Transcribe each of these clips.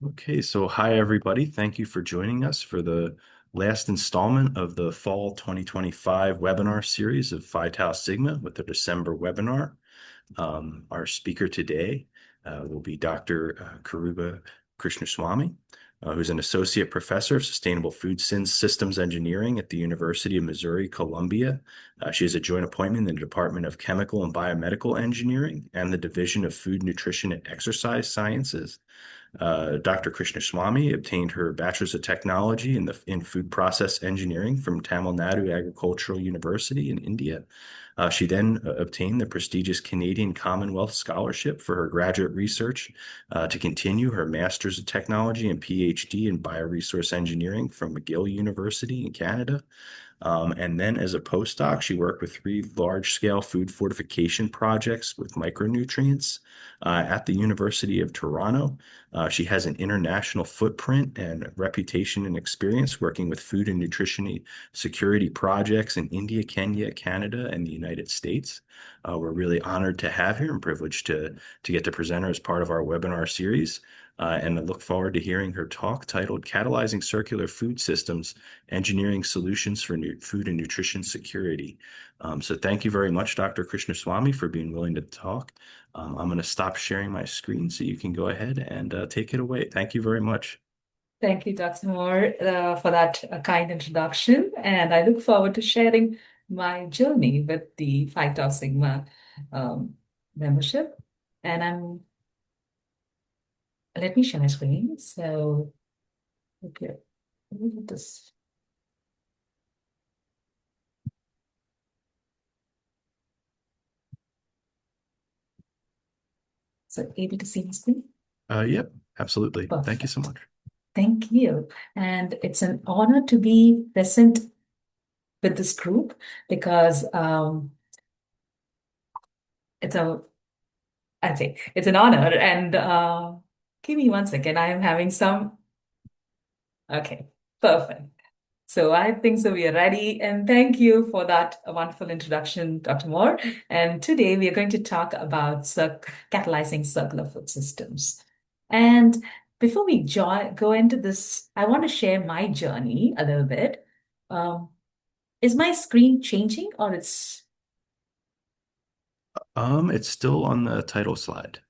Okay, so hi everybody. Thank you for joining us for the last installment of the Fall 2025 webinar series of Phi Tau Sigma with the December webinar. Our speaker today will be Dr. Kiruba Krishnaswamy, who's an associate professor of sustainable food systems engineering at the University of Missouri, Columbia. She has a joint appointment in the Department of Chemical and Biomedical Engineering and the Division of Food, Nutrition, and Exercise Sciences. Dr. Krishnaswamy obtained her Bachelor's of Technology in Food Process Engineering from Tamil Nadu Agricultural University in India. She then obtained the prestigious Canadian Commonwealth Scholarship for her graduate research to continue her Master's of Technology and Ph.D. in Bioresource Engineering from McGill University in Canada. And then as a postdoc, she worked with 3 large-scale food fortification projects with micronutrients at the University of Toronto. She has an international footprint and reputation and experience working with food and nutrition security projects in India, Kenya, Canada, and the United States. We're really honored to have her and privileged to get to present her as part of our webinar series. And I look forward to hearing her talk titled Catalyzing Circular Food Systems, Engineering Solutions for Food and Nutrition Security. So thank you very much, Dr. Krishnaswamy, for being willing to talk. I'm going to stop sharing my screen so you can go ahead and take it away. Thank you very much. Thank you, Dr. Moore, for that kind introduction. And I look forward to sharing my journey with the Phi Tau Sigma um, membership. And let me share my screen. So, okay, let me put this. So, able to see my screen? Yep, absolutely. Thank you so Perfect. much. Thank you. And it's an honor to be present with this group because it's a I'd say it's an honor. And give me one second. I am having some. Okay, perfect. So I think so. We are ready. And thank you for that wonderful introduction, Dr. Moore. And today we are going to talk about catalyzing circular food systems. And before we go into this, I want to share my journey a little bit. Um, is my screen changing or it's It's still on the title slide.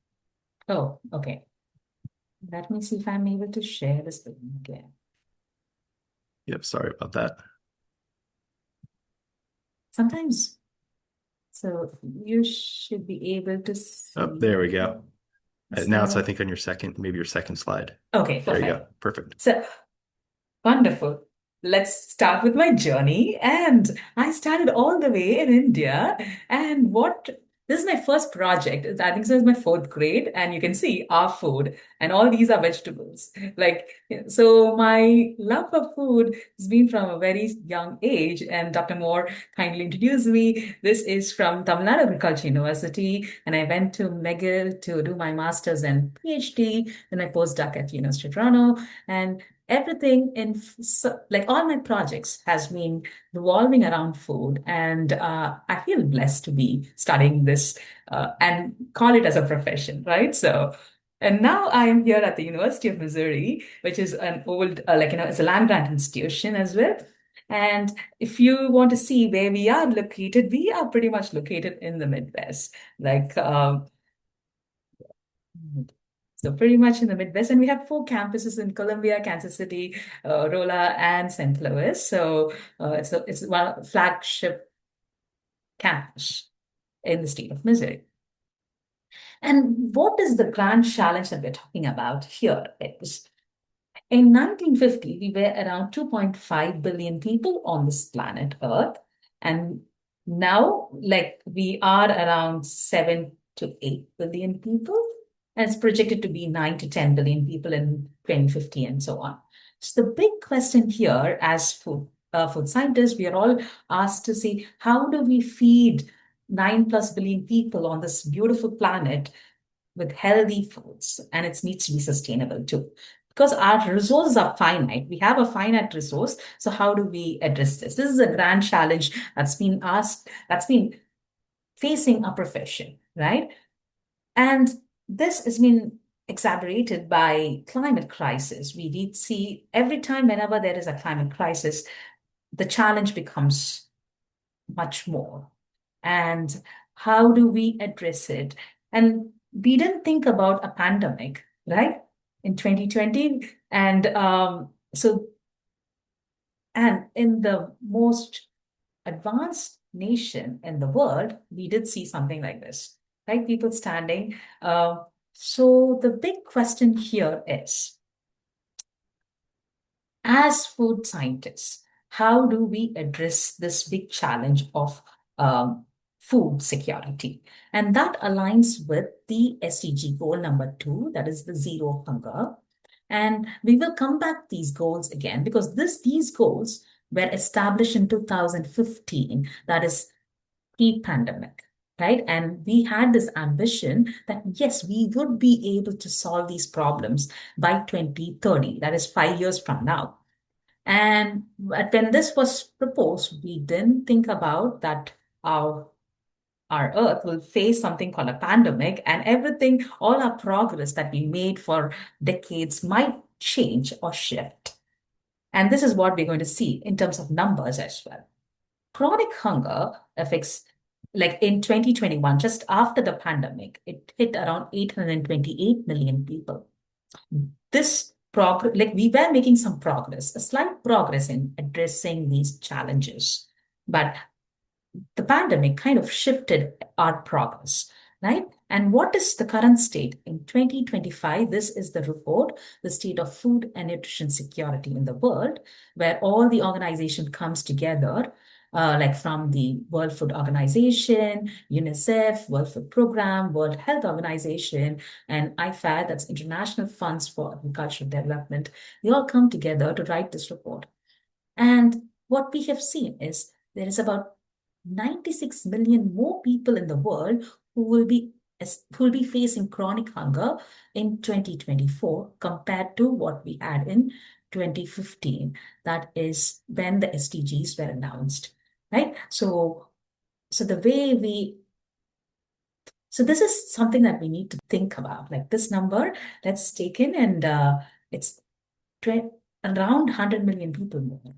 oh, okay. Let me see if I'm able to share the screen again. Yep, sorry about that. Sometimes, so you should be able to Oh, see. there we go. Is Now that it's, I okay? think, on your second, maybe your second slide. Okay, There you perfect. go. Perfect. So wonderful. Let's start with my journey. And I started all the way in India. And this is my first project. I think so it's my fourth grade. And you can see our food. And all these are vegetables. Like, so my love for food has been from a very young age. And Dr. Moore kindly introduced me. This is from Tamil Nadu Agriculture University. And I went to McGill to do my master's and PhD. Then I postdoc at University of Toronto. And everything like all my projects has been revolving around food, and I feel blessed to be studying this and call it as a profession, right? So and now I am here at the University of Missouri, which is an old it's a land grant institution as well. And if you want to see where we are pretty much located in the Midwest, like so pretty much in the Midwest, and we have 4 campuses in Columbia, Kansas City, Rolla, and St. Louis. So it's one flagship campus in the state of Missouri. And what is the grand challenge that we're talking about here is in 1950, we were around 2.5 billion people on this planet Earth. And now, like, we are around 7 to 8 billion people. And it's projected to be 9 to 10 billion people in 2050 and so on. So the big question here, as food scientists, we are all asked to see how do we feed 9 plus billion people on this beautiful planet with healthy foods, and it needs to be sustainable too. Because our resources are finite. We have a finite resource. So how do we address this? This is a grand challenge that's been asked, that's been facing our profession, right? And this has been exacerbated by climate crisis. We did see every time whenever there is a climate crisis, the challenge becomes much more. And how do we address it? And we didn't think about a pandemic, right? In 2020. And in the most advanced nation in the world, we did see something like this, right? People standing. So the big question here is, as food scientists, how do we address this big challenge of um, food security? And that aligns with the SDG goal number 2, that is the zero hunger. And we will come back to these goals again because these goals were established in 2015, that is pre-pandemic. Right. And we had this ambition that, yes, we would be able to solve these problems by 2030, that is 5 years from now. And when this was proposed, we didn't think about that our Earth will face something called a pandemic, and everything, all our progress that we made for decades might change or shift. And this is what we're going to see in terms of numbers as well. Chronic hunger affects, like in 2021, just after the pandemic, it hit around 828 million people. This progress, like we were making some progress, a slight progress in addressing these challenges. But the pandemic kind of shifted our progress, right? And what is the current state in 2025? This is the report, the state of food and nutrition security in the world, where all the organization comes together, like from the World Food Organization, UNICEF, World Food Program, World Health Organization, and IFAD, that's International Funds for Agricultural Development. They all come together to write this report. And what we have seen is there is about 96 million more people in the world who will be facing chronic hunger in 2024 compared to what we had in 2015. That is when the SDGs were announced, right? So the way we so this is something that we need to think about. Like this number that's taken, and it's around 100 million people more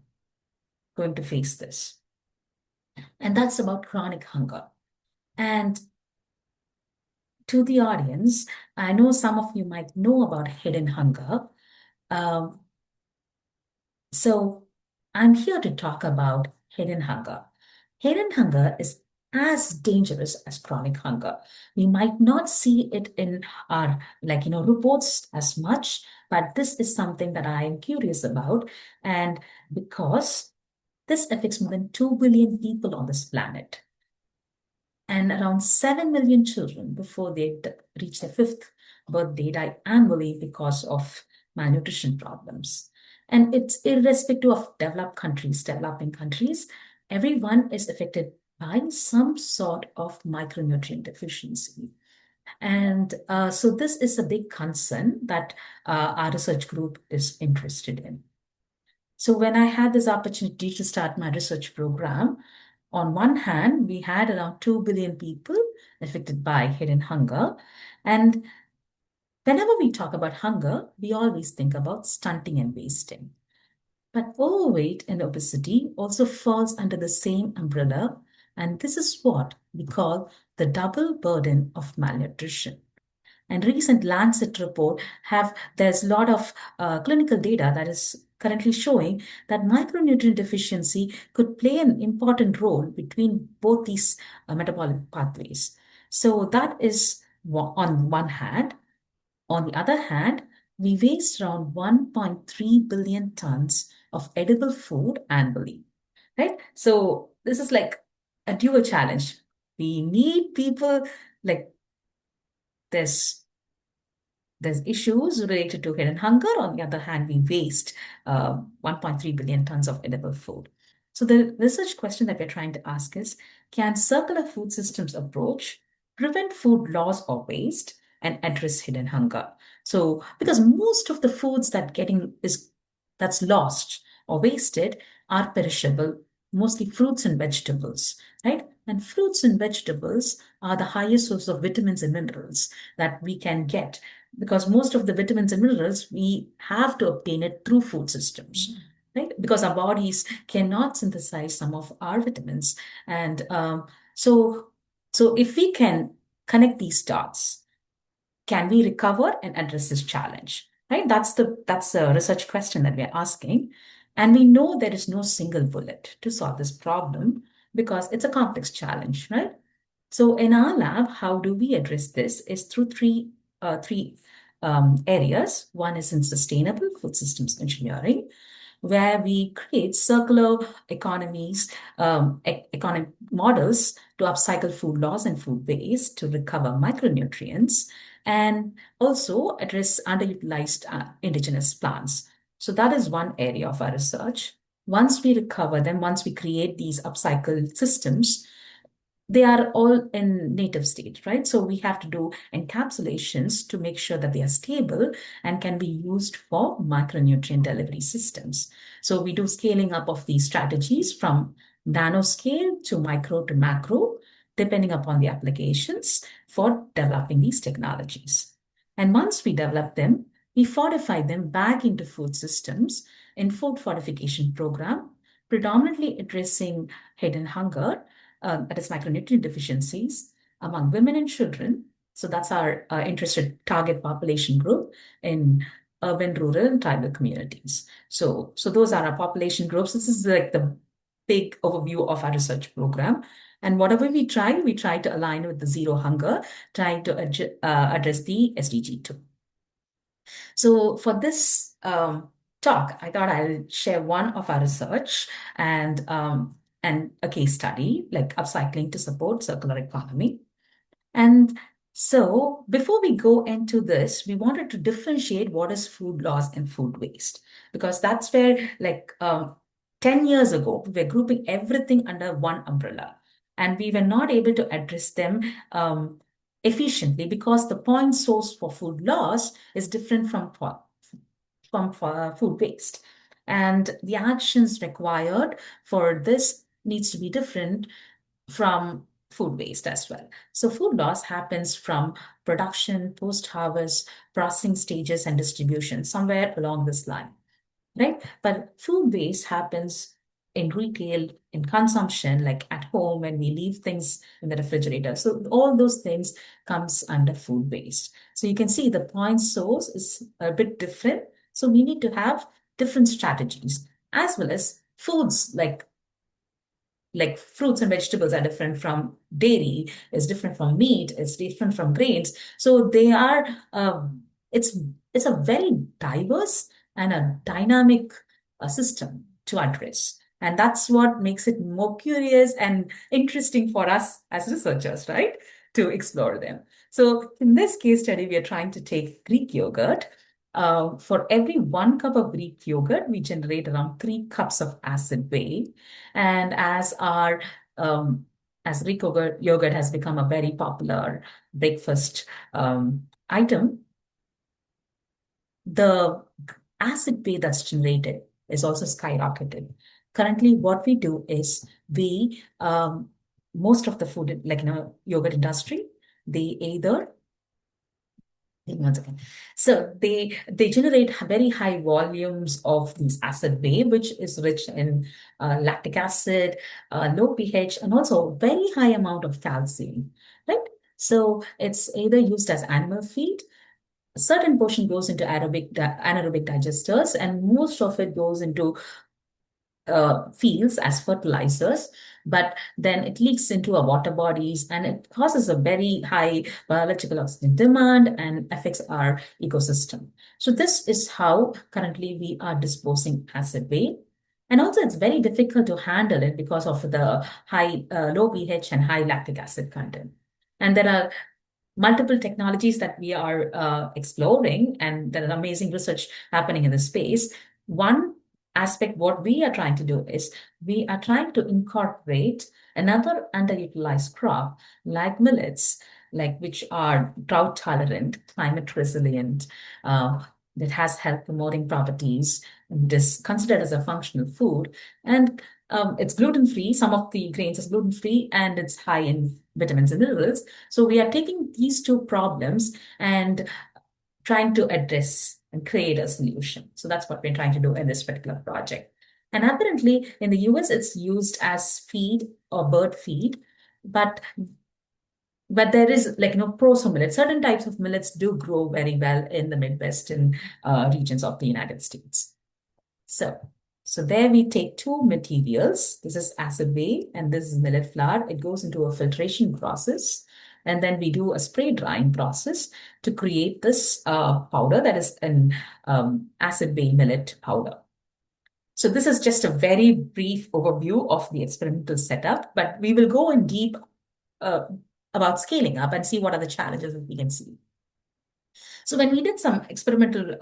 going to face this. And that's about chronic hunger. And to the audience, I know some of you might know about hidden hunger. Um, so I'm here to talk about hidden hunger. Hidden hunger is as dangerous as chronic hunger. We might not see it in our, reports as much, but this is something that I am curious about. And because this affects more than 2 billion people on this planet, and around 7 million children before they reach their fifth birthday die annually because of malnutrition problems. And it's irrespective of developed countries, developing countries, everyone is affected by some sort of micronutrient deficiency. And so this is a big concern that our research group is interested in. So when I had this opportunity to start my research program, on one hand, we had around 2 billion people affected by hidden hunger. And whenever we talk about hunger, we always think about stunting and wasting. But overweight and obesity also falls under the same umbrella. And this is what we call the double burden of malnutrition. And recent Lancet report there's a lot of clinical data that is currently showing that micronutrient deficiency could play an important role between both these metabolic pathways. So that is on one hand. On the other hand, we waste around 1.3 billion tons of edible food annually, right? So this is like a dual challenge. We need people, like there's there's issues related to hidden hunger. On the other hand, we waste 1.3 billion tons of edible food. So the research question that we're trying to ask is, can circular food systems approach prevent food loss or waste and address hidden hunger? So because most of the foods that's lost or wasted are perishable, mostly fruits and vegetables, right? And fruits and vegetables are the highest source of vitamins and minerals that we can get because most of the vitamins and minerals, we have to obtain it through food systems. Right? Because our bodies cannot synthesize some of our vitamins. And so, so if we can connect these dots, can we recover and address this challenge? Right? That's the research question that we're asking. And we know there is no single bullet to solve this problem because it's a complex challenge, right? So in our lab, how do we address this is through three areas. One is in sustainable food systems engineering, where we create circular economies, economic models to upcycle food loss and food waste to recover micronutrients and also address underutilized indigenous plants. So that is one area of our research. Once we recover them, once we create these upcycle systems, they are all in native state, right? So we have to do encapsulations to make sure that they are stable and can be used for micronutrient delivery systems. So we do scaling up of these strategies from nanoscale to micro to macro, depending upon the applications for developing these technologies. And once we develop them, we fortify them back into food systems in food fortification program, predominantly addressing hidden hunger, that is micronutrient deficiencies among women and children. So that's our interested target population group in urban, rural, and tribal communities. So those are our population groups. This is like the big overview of our research program. And whatever we try to align with the zero hunger, trying to address the SDG 2. So for this talk, I thought I'll share one of our research and a case study, like upcycling to support circular economy. And so before we go into this, we wanted to differentiate what is food loss and food waste, because that's where like 10 years ago, we were grouping everything under one umbrella and we were not able to address them efficiently because the point source for food loss is different from food waste. And the actions required for this needs to be different from food waste as well. So food loss happens from production, post-harvest, processing stages, and distribution, somewhere along this line, right? But food waste happens in retail, in consumption, like at home when we leave things in the refrigerator. So all those things comes under food waste. So you can see the point source is a bit different. So we need to have different strategies as well as foods like fruits and vegetables are different from dairy, is different from meat, it's different from grains. So they are it's it's a very diverse and a dynamic system to address. And that's what makes it more curious and interesting for us as researchers, right? To explore them. So in this case study, we are trying to take Greek yogurt. For every 1 cup of Greek yogurt, we generate around 3 cups of acid whey. And as Greek yogurt has become a very popular breakfast item, the acid pay that's generated is also skyrocketed. Currently, what we do is most of the food, like yogurt industry, they either once again. So they generate very high volumes of these acid whey, which is rich in lactic acid, low pH, and also very high amount of calcium, right? So it's either used as animal feed. A certain portion goes into anaerobic digesters, and most of it goes into fields as fertilizers, but then it leaks into our water bodies and it causes a very high biological oxygen demand and affects our ecosystem. So this is how currently we are disposing acid waste. And also it's very difficult to handle it because of the high, low pH and high lactic acid content. And there are multiple technologies that we are exploring, and there are amazing research happening in the space. One aspect, what we are trying to do is we are trying to incorporate another underutilized crop like millets, like which are drought tolerant, climate resilient, that has health promoting properties, and is considered as a functional food. And it's gluten free. Some of the grains is gluten free and it's high in vitamins and minerals. So we are taking these two problems and trying to address and create a solution. So that's what we're trying to do in this particular project. And apparently in the US, it's used as feed or bird feed, but there is like proso millets. Certain types of millets do grow very well in the Midwestern regions of the United States. So, so there we take two materials. This is acid whey and this is millet flour. It goes into a filtration process. And then we do a spray drying process to create this powder that is an acid whey millet powder. So this is just a very brief overview of the experimental setup, but we will go in deep uh, about scaling up and see what are the challenges that we can see. So when we did some experimental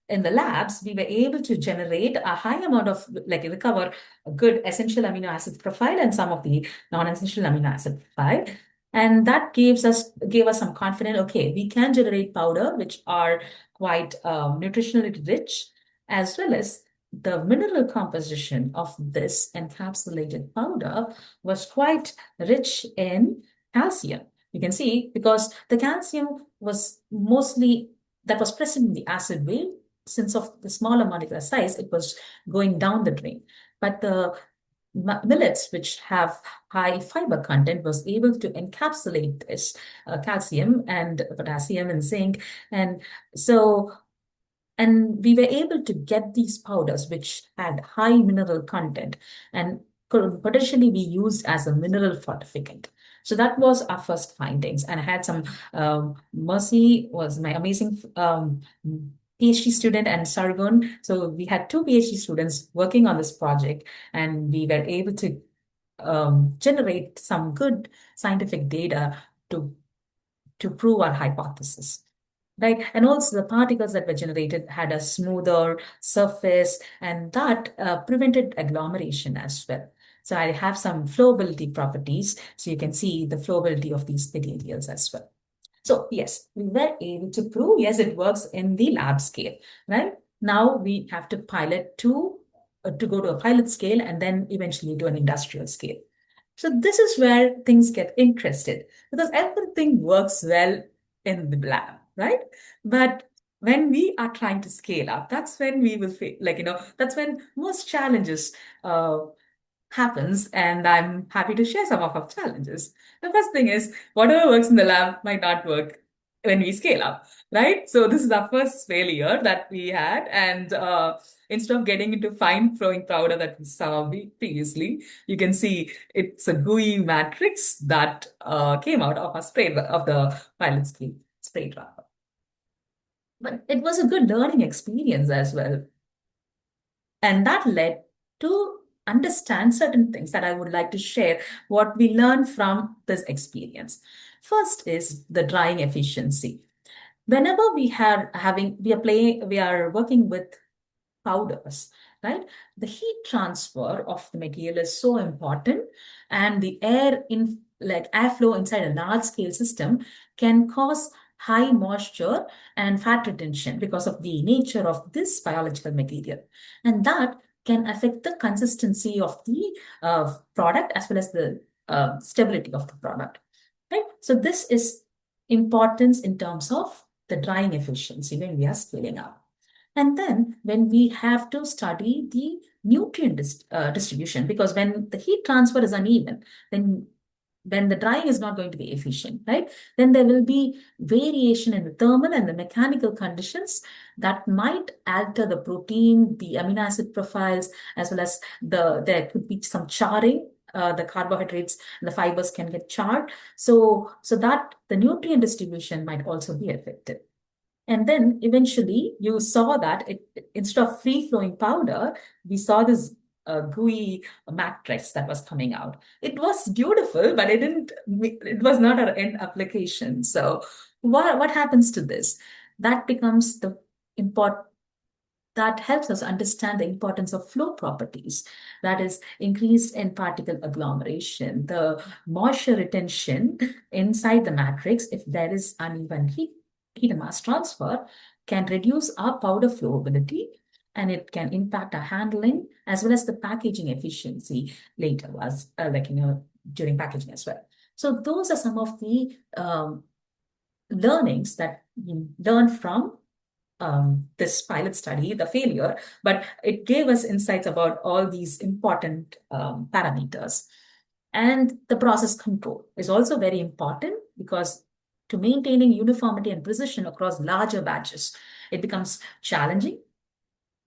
in the labs, we were able to generate a high amount of, like recover a good essential amino acid profile and some of the non-essential amino acid profile. And that gave us some confidence, okay, we can generate powder which are quite nutritionally rich, as well as the mineral composition of this encapsulated powder was quite rich in calcium. You can see because the calcium was mostly that was present in the acid whey. Since of the smaller molecular size, it was going down the drain. But the millets, which have high fiber content, was able to encapsulate this calcium and potassium and zinc. And so and we were able to get these powders which had high mineral content and could potentially be used as a mineral fortificant. So that was our first findings. And I had some, Mercy was my amazing PhD student and Sargun. So we had two PhD students working on this project, and we were able to generate some good scientific data to prove our hypothesis. Right. And also the particles that were generated had a smoother surface, and that prevented agglomeration as well. So I have some flowability properties. So you can see the flowability of these materials as well. So yes, we were able to prove, yes, it works in the lab scale, right? Now we have to pilot to go to a pilot scale and then eventually to an industrial scale. So this is where things get interested because everything works well in the lab, right? But when we are trying to scale up, that's when we will feel like, that's when most challenges happens. And I'm happy to share some of our challenges. The first thing is whatever works in the lab might not work when we scale up, right? So this is our first failure that we had. And instead of getting into fine flowing powder that we saw previously, you can see it's a gooey matrix that came out of the pilot scale spray dryer. But it was a good learning experience as well. And that led to understand certain things that I would like to share what we learned from this experience. First is the drying efficiency. Whenever we are working with powders, right? The heat transfer of the material is so important, and the airflow inside a large scale system can cause high moisture and fat retention because of the nature of this biological material. And that can affect the consistency of the product as well as the stability of the product, right? So this is importance in terms of the drying efficiency when we are scaling up. And then when we have to study the nutrient distribution, because when the heat transfer is uneven, then the drying is not going to be efficient, right? Then there will be variation in the thermal and the mechanical conditions that might alter the protein, the amino acid profiles, as well as there could be some charring. The carbohydrates and the fibers can get charred. So that the nutrient distribution might also be affected. And then eventually you saw that instead of free flowing powder, we saw this gooey matrix that was coming out. It was beautiful, but it was not our end application. So what happens to this? That becomes the important, that helps us understand the importance of flow properties. That is increased in particle agglomeration, the moisture retention inside the matrix if there is uneven heat and mass transfer can reduce our powder flowability, and it can impact our handling as well as the packaging efficiency later during packaging as well. So those are some of the learnings that we learned from this pilot study, the failure, but it gave us insights about all these important parameters. And the process control is also very important because to maintaining uniformity and precision across larger batches, it becomes challenging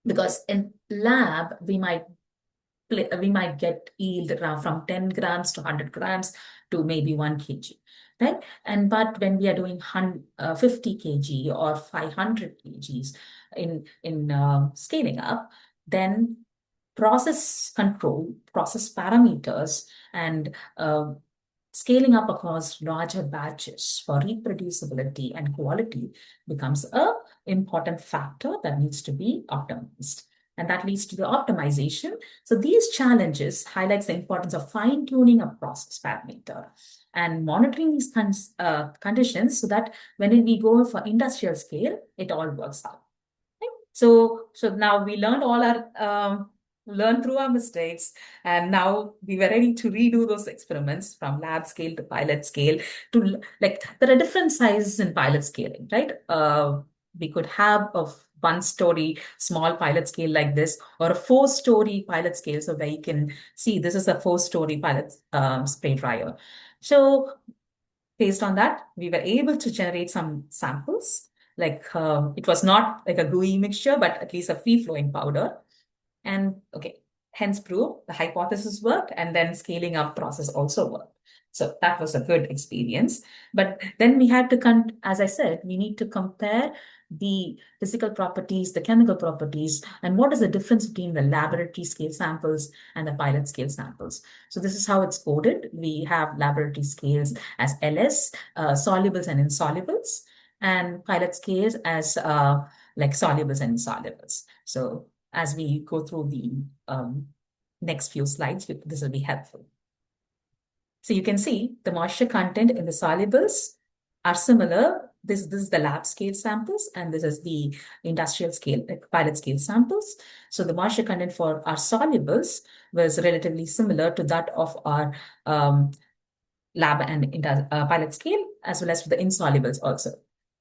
because in lab, we might get yield around from 10 grams to 100 grams to maybe 1 kg, right? And but when we are doing 50 kg or 500 kgs in scaling up, then process control, process parameters, and scaling up across larger batches for reproducibility and quality becomes a important factor that needs to be optimized. And that leads to the optimization. So these challenges highlights the importance of fine-tuning a process parameter and monitoring these conditions so that when we go for industrial scale, it all works out. So now we learned all our learned through our mistakes, and now we were ready to redo those experiments from lab scale to pilot scale. To like there are different sizes in pilot scaling, right? We could have a 1-story small pilot scale like this, or a 4-story pilot scale. So where you can see this is a 4-story pilot spray dryer. So based on that, we were able to generate some samples. Like it was not like a gooey mixture, but at least a free-flowing powder. And okay, hence prove the hypothesis worked, and then scaling up process also worked. So that was a good experience. But then we had to, as I said, we need to compare the physical properties, the chemical properties, and what is the difference between the laboratory scale samples and the pilot scale samples. So this is how it's coded. We have laboratory scales as LS, solubles and insolubles, and pilot scales as like solubles and insolubles. So as we go through the next few slides, this will be helpful. So you can see the moisture content in the solubles are similar. This is the lab scale samples, and this is the industrial scale, pilot scale samples. So the moisture content for our solubles was relatively similar to that of our lab and pilot scale, as well as for the insolubles also.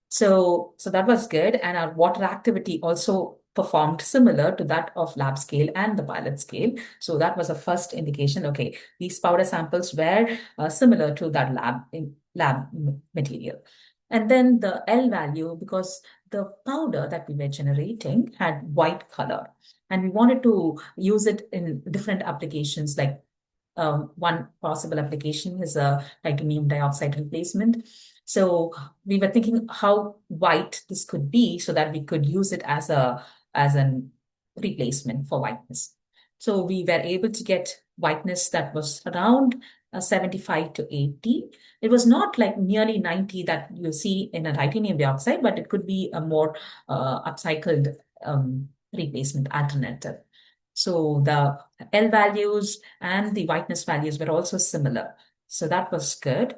So that was good. And our water activity also performed similar to that of lab scale and the pilot scale. So that was a first indication. Okay, these powder samples were similar to that lab material. And then the L value, because the powder that we were generating had white color, and we wanted to use it in different applications. Like one possible application is a titanium dioxide replacement. So we were thinking how white this could be so that we could use it as an replacement for whiteness. So we were able to get whiteness that was around 75 to 80. It was not like nearly 90 that you see in a titanium dioxide, but it could be a more upcycled replacement alternative. So the L values and the whiteness values were also similar. So that was good.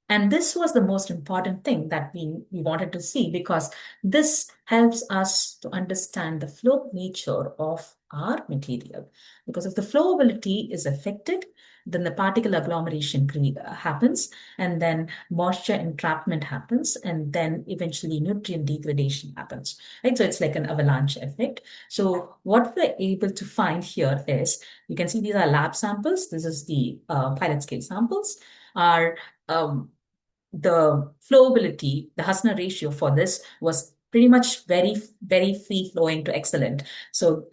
And this was the most important thing that we wanted to see, because this helps us to understand the flow nature of our material. Because if the flowability is affected, then the particle agglomeration happens, and then moisture entrapment happens, and then eventually nutrient degradation happens. Right? So it's like an avalanche effect. So what we're able to find here is, you can see these are lab samples. This is the pilot scale samples. Are the flowability, the Husner ratio for this was pretty much very, very free flowing to excellent. So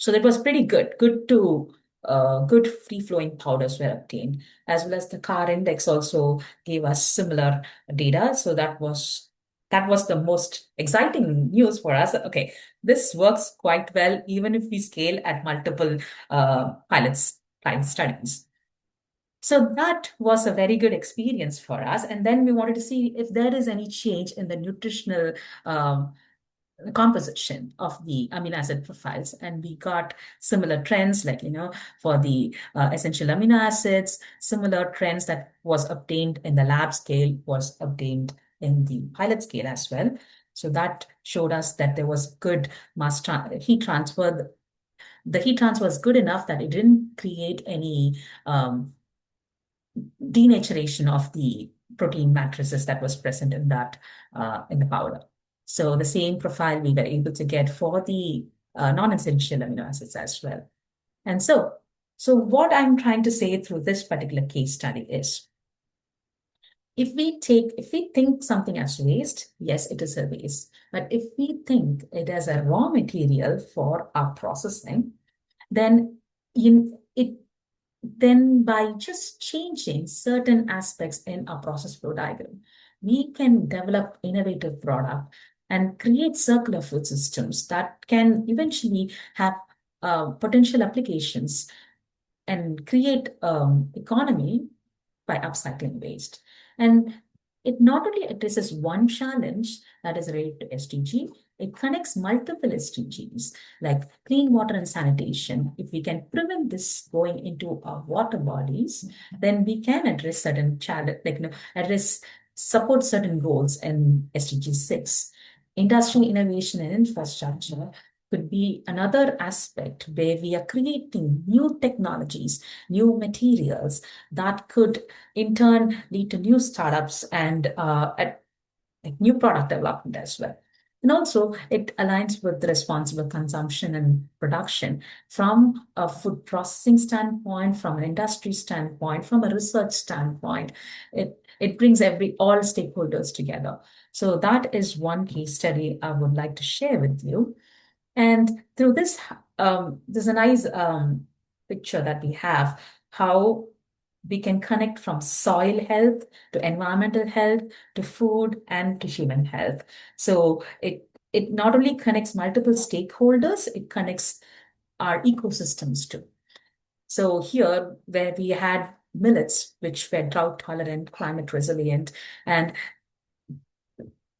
that was pretty good. Good free flowing powders were obtained, as well as the CAR index also gave us similar data. So that was the most exciting news for us. Okay, this works quite well, even if we scale at multiple pilot studies. So that was a very good experience for us. And then we wanted to see if there is any change in the nutritional composition of the amino acid profiles. And we got similar trends, like, for the essential amino acids, similar trends that was obtained in the lab scale was obtained in the pilot scale as well. So that showed us that there was good heat transfer. The heat transfer was good enough that it didn't create any denaturation of the protein matrices that was present in that in the powder. So the same profile we were able to get for the non-essential amino acids as well. And so what I'm trying to say through this particular case study is, if we think something as waste, yes, it is a waste. But if we think it as a raw material for our processing, then it then by just changing certain aspects in our process flow diagram, we can develop innovative product and create circular food systems that can eventually have potential applications and create economy by upcycling waste. And it not only addresses one challenge that is related to SDG, it connects multiple SDGs like clean water and sanitation. If we can prevent this going into our water bodies, then we can address certain challenge, address support certain goals in SDG 6. Industrial innovation and infrastructure could be another aspect where we are creating new technologies, new materials that could in turn lead to new startups and like new product development as well. And also, it aligns with the responsible consumption and production from a food processing standpoint, from an industry standpoint, from a research standpoint. It brings all stakeholders together. So that is one case study I would like to share with you. And through this, there's a nice picture that we have how we can connect from soil health to environmental health to food and to human health. So it not only connects multiple stakeholders, it connects our ecosystems too. So here, where we had millets, which were drought tolerant, climate resilient, and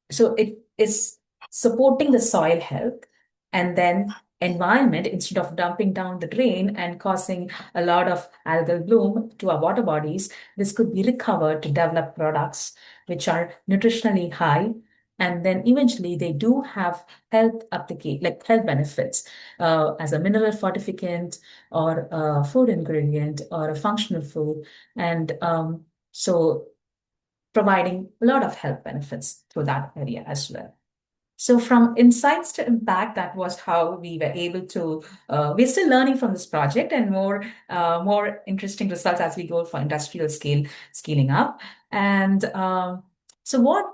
so it is supporting the soil health and then environment instead of dumping down the drain and causing a lot of algal bloom to our water bodies. This could be recovered to develop products which are nutritionally high. And then eventually they do have like health benefits as a mineral fortificant or a food ingredient or a functional food. And so providing a lot of health benefits through that area as well. So from insights to impact, that was how we were able to. We're still learning from this project, and more interesting results as we go for industrial scaling up. And so what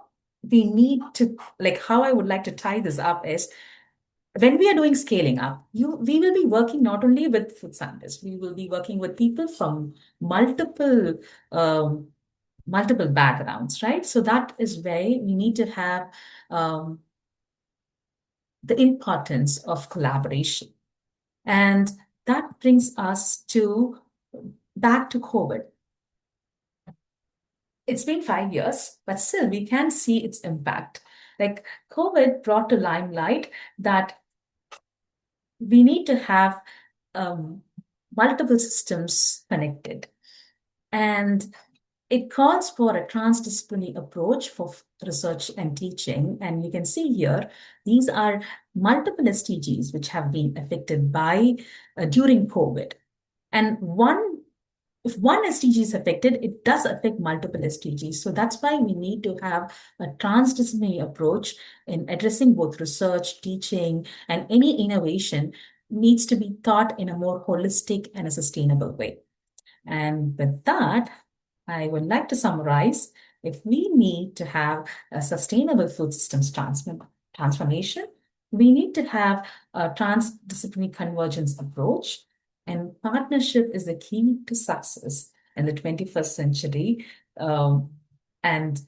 we need to like, how I would like to tie this up is when we are doing scaling up, we will be working not only with food scientists, we will be working with people from um, multiple backgrounds, right? So that is where we need to have um, the importance of collaboration. And that brings us to back to COVID. It's been 5 years, but still we can see its impact. Like COVID brought to limelight that we need to have um, multiple systems connected. And it calls for a transdisciplinary approach for research and teaching. And you can see here, these are multiple SDGs which have been affected by during COVID. And if one SDG is affected, it does affect multiple SDGs. So that's why we need to have a transdisciplinary approach in addressing both research, teaching, and any innovation needs to be thought in a more holistic and a sustainable way. And with that, I would like to summarize, if we need to have a sustainable food systems transformation, we need to have a transdisciplinary convergence approach, and partnership is the key to success in the 21st century, and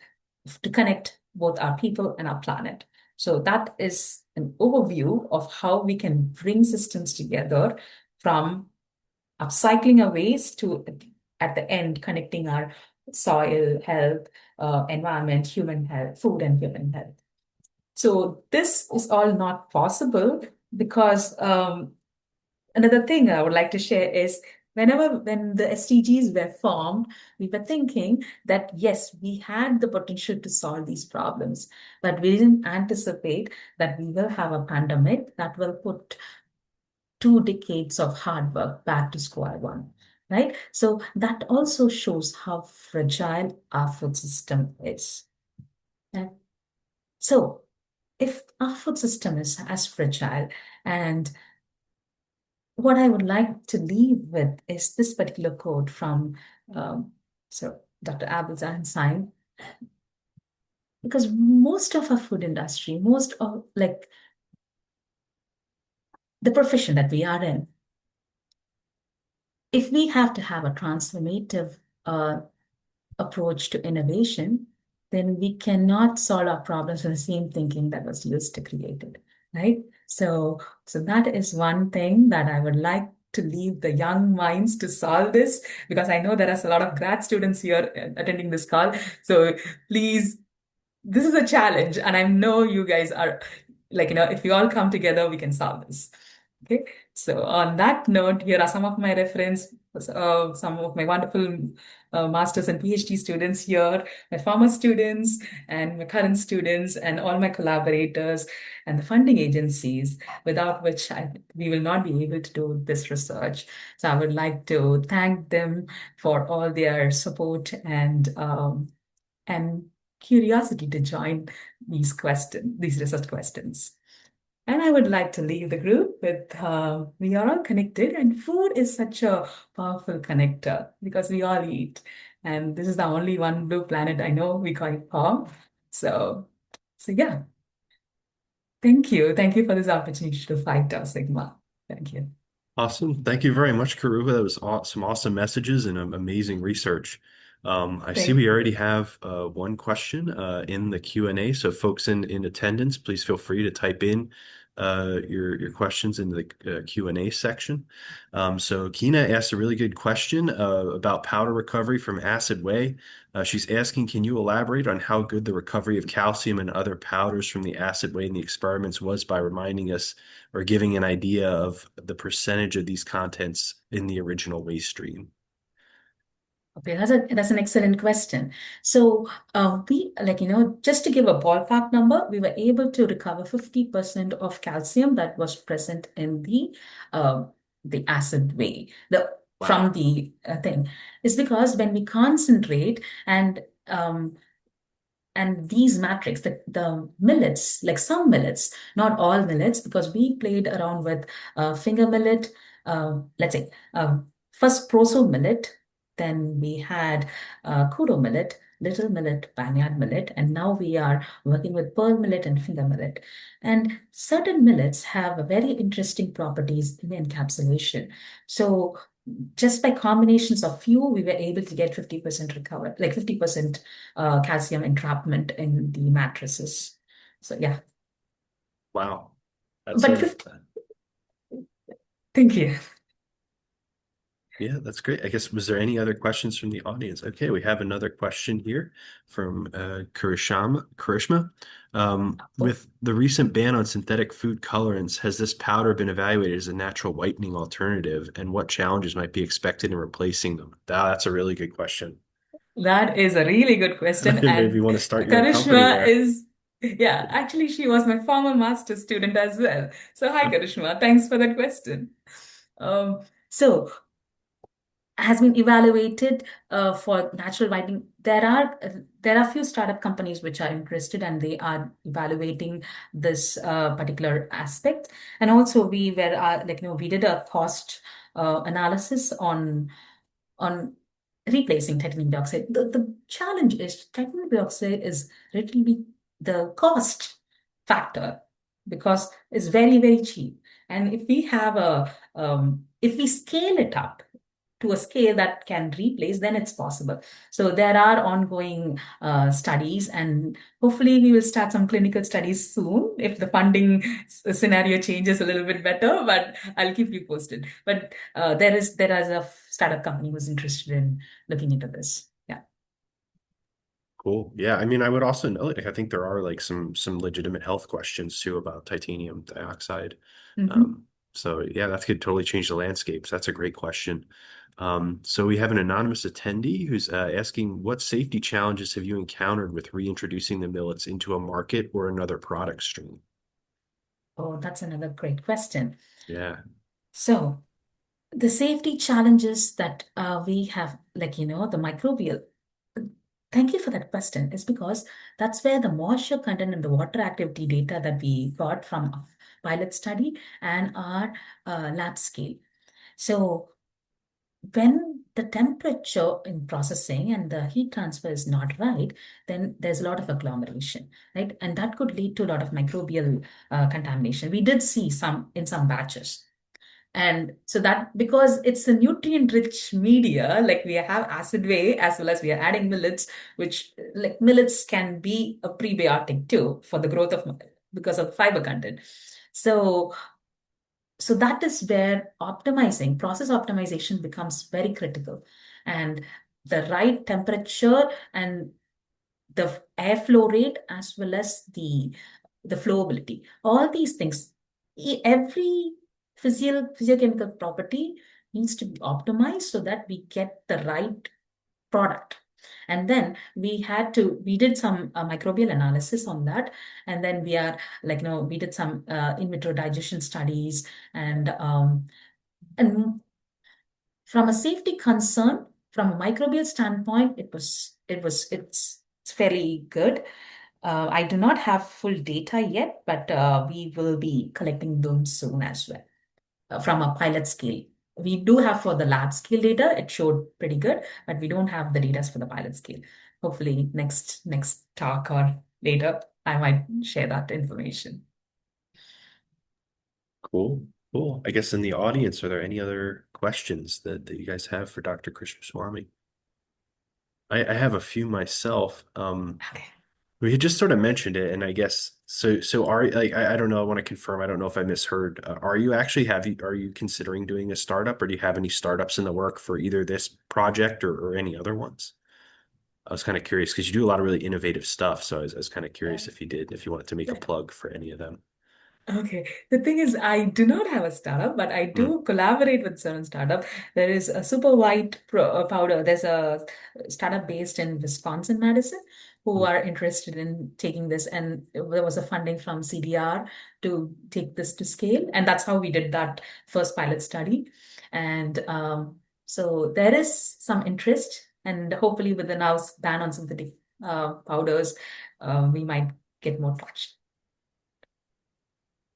to connect both our people and our planet. So that is an overview of how we can bring systems together from upcycling our waste to at the end connecting our soil health, environment, human health, food and human health. So this is all not possible because another thing I would like to share is when the SDGs were formed, we were thinking that yes, we had the potential to solve these problems, but we didn't anticipate that we will have a pandemic that will put 2 decades of hard work back to square one. right? So that also shows how fragile our food system is. And so if our food system is as fragile, and what I would like to leave with is this particular quote from um, so Dr. Abel Einstein, because most of our food industry, most of like the profession that we are in, if we have to have a transformative uh, approach to innovation, then we cannot solve our problems with the same thinking that was used to create it, right? So that is one thing that I would like to leave the young minds to solve this, because I know there are a lot of grad students here attending this call. So please, this is a challenge, and I know you guys are like, if we all come together, we can solve this. Okay. So on that note, here are some of my reference, some of my wonderful masters and PhD students here, my former students and my current students, and all my collaborators and the funding agencies, without which we will not be able to do this research. So I would like to thank them for all their support and curiosity to join these research questions. And I would like to leave the group with we are all connected, and food is such a powerful connector because we all eat. And this is the only one blue planet I know we call it home. So, so yeah, thank you. Thank you for this opportunity to fight our Sigma. Thank you. Awesome. Thank you very much, Kiruba. That was some awesome messages and amazing research. I see Thank we already have one question in the Q&A. So folks in attendance, please feel free to type in your questions in the Q&A section. So Kina asked a really good question about powder recovery from acid whey. She's asking, can you elaborate on how good the recovery of calcium and other powders from the acid whey in the experiments was by reminding us or giving an idea of the percentage of these contents in the original waste stream? Okay, that's an excellent question. So we just to give a ballpark number, we were able to recover 50% of calcium that was present in uh, the acid way. The from Wow. the thing is because when we concentrate and these matrix, the millets, like some millets, not all millets, because we played around with finger millet, let's say first proso millet, then we had kudo millet, little millet, barnyard millet, and now we are working with pearl millet and finger millet. And certain millets have very interesting properties in encapsulation. So just by combinations of few, we were able to get 50% recover, like 50% calcium entrapment in the matrices. So yeah, Wow. That's but a 50, thank you. Yeah, that's great. I guess, was there any other questions from the audience? Okay, we have another question here from Karishma. With the recent ban on synthetic food colorants, has this powder been evaluated as a natural whitening alternative, and what challenges might be expected in replacing them? That's a really good question. That is a really good question. Maybe you And want to start your own company Karishma there. is, yeah, actually, she was my former master student as well. So hi, Karishma. Thanks for that question. So has been evaluated for natural whitening. There are few startup companies which are interested and they are evaluating this particular aspect. And also we were we did a cost analysis on replacing titanium dioxide. The challenge is titanium dioxide is literally the cost factor because it's very, very cheap. And if we scale it up to a scale that can replace, then it's possible. So there are ongoing studies, and hopefully we will start some clinical studies soon if the funding scenario changes a little bit better. But I'll keep you posted. But there is a startup company who's interested in looking into this. Yeah. Cool. Yeah, I mean, I would also know, like, I think there are like some legitimate health questions too about titanium dioxide. Mhm. Um, so yeah, that could totally change the landscape. So that's a great question. So we have an anonymous attendee who's asking, what safety challenges have you encountered with reintroducing the millets into a market or another product stream? Oh, that's another great question. Yeah. So The safety challenges that we have, like, the microbial. Thank you for that question. Is because that's where the moisture content and the water activity data that we got from a pilot study and our lab scale. So when the temperature in processing and the heat transfer is not right, then there's a lot of agglomeration, right? And that could lead to a lot of microbial contamination. We did see some in some batches. And so that because it's a nutrient rich media, like we have acid way as well as we are adding millets, which like millets can be a prebiotic too for the growth of because of fiber content. So so that is where optimizing, process optimization becomes very critical. And the right temperature and the airflow rate as well as the flowability, all these things, every physiochemical property needs to be optimized so that we get the right product. And then we did some microbial analysis on that. And then we are like, we did some in vitro digestion studies. And from a safety concern, from a microbial standpoint, it's fairly good. I do not have full data yet, but we will be collecting them soon as well from a pilot scale. We do have for the lab scale data, it showed pretty good, but we don't have the data for the pilot scale. Hopefully next talk or later, I might share that information. Cool. Cool. I guess in the audience, are there any other questions that you guys have for Dr. Krishnaswamy? I have a few myself. Okay. We had just sort of mentioned it, and I guess so are like I don't know, I want to confirm, I don't know if I misheard. Are you actually are you considering doing a startup, or do you have any startups in the work for either this project or any other ones? I was kind of curious because you do a lot of really innovative stuff. So I was kind of curious if you wanted to make a plug for any of them. Okay. The thing is, I do not have a startup, but I Mm, do collaborate with certain startup. There is a super white powder. There's a startup based in Wisconsin, Madison, who mm. are interested in taking this. And there was a funding from CDR to take this to scale. And that's how we did that first pilot study. And so there is some interest. And hopefully, with the now ban on synthetic powders, we might get more traction.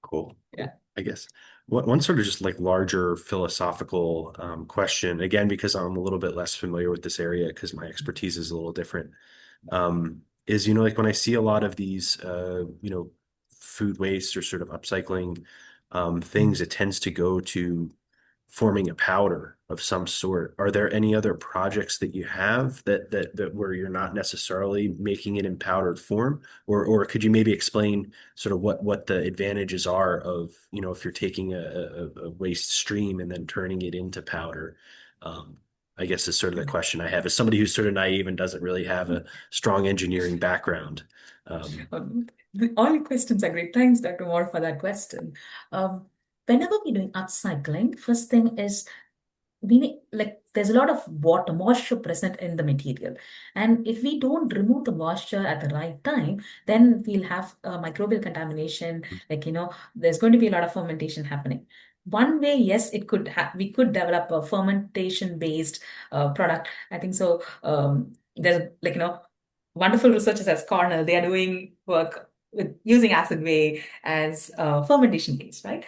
Cool, Yeah. cool. I guess one sort of just like larger philosophical question, again, because I'm a little bit less familiar with this area because my expertise is a little different, is, like when I see a lot of these, food waste or sort of upcycling things, it tends to go to forming a powder of some sort. Are there any other projects that you have that where you're not necessarily making it in powdered form? Or could you maybe explain sort of what the advantages are of, if you're taking a waste stream and then turning it into powder? I guess is sort of the question I have as somebody who's sort of naive and doesn't really have a strong engineering background. Um, All your questions are great. Thanks, Dr. Moore, for that question. Um, Whenever we're doing upcycling, first thing is we need, like there's a lot of water moisture present in the material, and if we don't remove the moisture at the right time, then we'll have microbial contamination. Like, there's going to be a lot of fermentation happening. One way, yes, it could we could develop a fermentation based product, I think. So there's, like, wonderful researchers as Cornell, they are doing work with using acid way as fermentation base, right?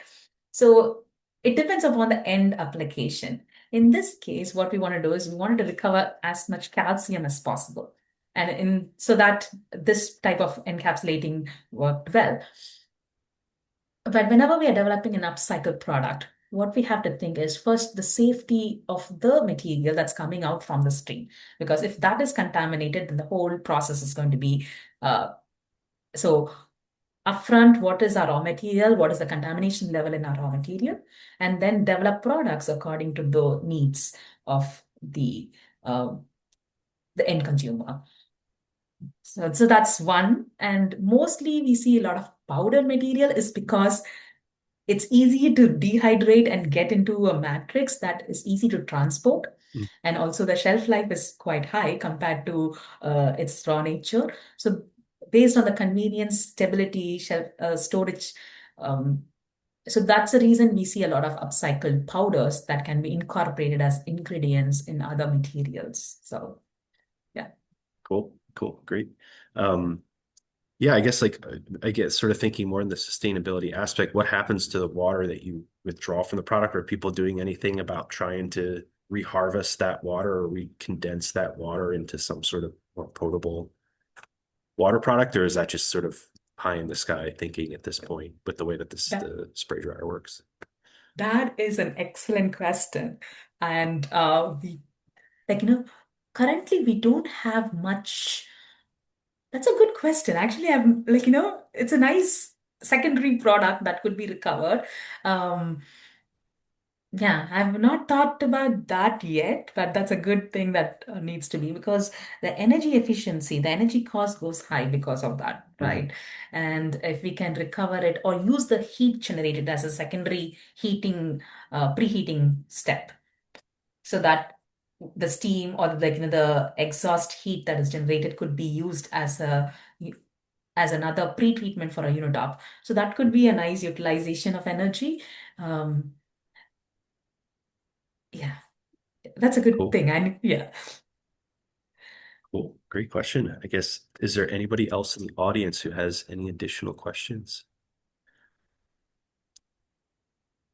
So it depends upon the end application. In this case, what we want to do is we wanted to recover as much calcium as possible. And in so that this type of encapsulating worked well. But whenever we are developing an upcycled product, what we have to think is first the safety of the material that's coming out from the stream. Because if that is contaminated, then the whole process is going to be so upfront, what is our raw material, what is the contamination level in our raw material, and then develop products according to the needs of uh, the end consumer. So that's one. And mostly we see a lot of powder material is because it's easy to dehydrate and get into a matrix that is easy to transport. And also the shelf life is quite high compared to its raw nature. So based on the convenience, stability, shelf storage, um, So that's the reason we see a lot of upcycled powders that can be incorporated as ingredients in other materials. So yeah. Cool, cool, great. Um, yeah, I guess like I get sort of thinking more in the sustainability aspect. What happens to the water that you withdraw from the product? Are people doing anything about trying to reharvest that water or recondense that water into some sort of more potable water product, or is that just sort of pie in the sky thinking at this point with the way that That the spray dryer works? that is an excellent question. And we like currently we don't have much. That's a good question. Actually, I'm like, it's a nice secondary product that could be recovered. Um, Yeah, I've not thought about that yet, but that's a good thing that needs to be because the energy efficiency, the energy cost goes high because of that, Mhm. right? And if we can recover it or use the heat generated as a secondary heating, preheating step, so that the steam or the exhaust heat that is generated could be used as another pre-treatment for a unit up. So that could be a nice utilization of energy. Um, yeah. That's a good Cool, thing. And yeah. cool, great question. I guess, is there anybody else in the audience who has any additional questions?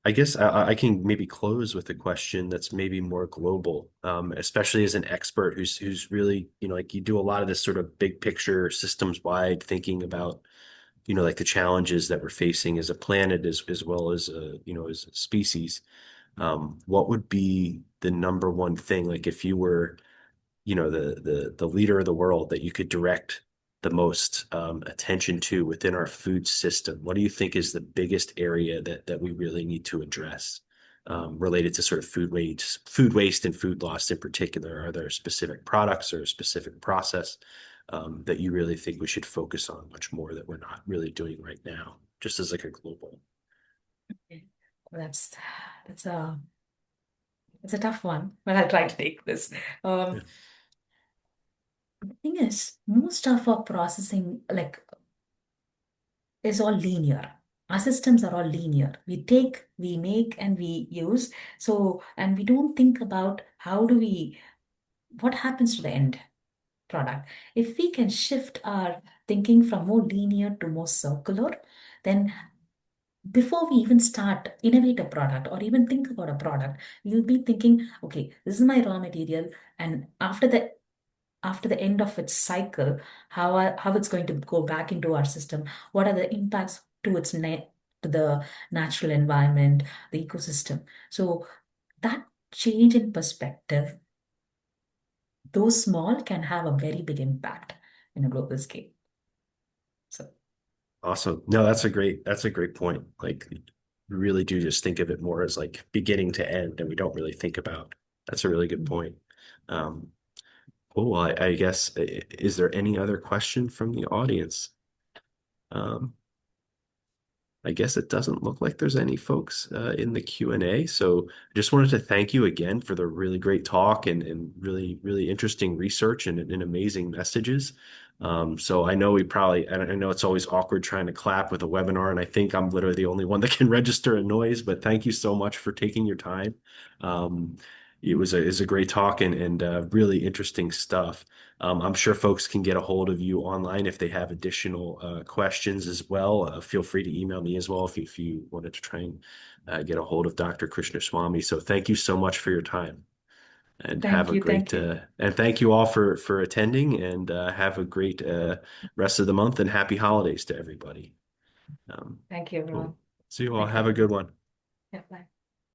I guess I can maybe close with a question that's maybe more global, especially as an expert who's really, like you do a lot of this sort of big picture, systems wide thinking about, like the challenges that we're facing as a planet as well as as a species. What would be the number one thing, like if you were the leader of the world that you could direct the most attention to within our food system? What do you think is the biggest area that we really need to address related to sort of food waste and food loss in particular? Are there specific products or a specific process that you really think we should focus on much more that we're not really doing right now, just as like a global? That's that's a it's a tough one, but I'll try to take this. Yeah. The thing is, most of our processing is all linear. Our systems are all linear. We take, we make, and we use. So, and we don't think about what happens to the end product. If we can shift our thinking from more linear to more circular, then before we even start innovate a product or even think about a product, you'll be thinking, okay, this is my raw material, and after the end of its cycle, how it's going to go back into our system, what are the impacts to the natural environment, the ecosystem. So that change in perspective, though small, can have a very big impact in a global scale. So Awesome. No, that's a great point. Like we really do just think of it more as like beginning to end, and we don't really think about. That's a really good point. Um, cool. Well, I guess is there any other question from the audience? Um, I guess it doesn't look like there's any folks in the Q&A. So I just wanted to thank you again for the really great talk and really, really interesting research and amazing messages. So I know I know it's always awkward trying to clap with a webinar, and I think I'm literally the only one that can register a noise, but thank you so much for taking your time. Um, it was a great talk and really interesting stuff. I'm sure folks can get a hold of you online if they have additional questions as well. Feel free to email me as well if you wanted to try and get a hold of Dr. Krishnaswamy. So thank you so much for your time and have thank a you, great thank you, and thank you all for attending and have a great rest of the month and happy holidays to everybody. Um, thank you, cool. everyone. See you all. Thank Have you. a good one. Yeah, bye.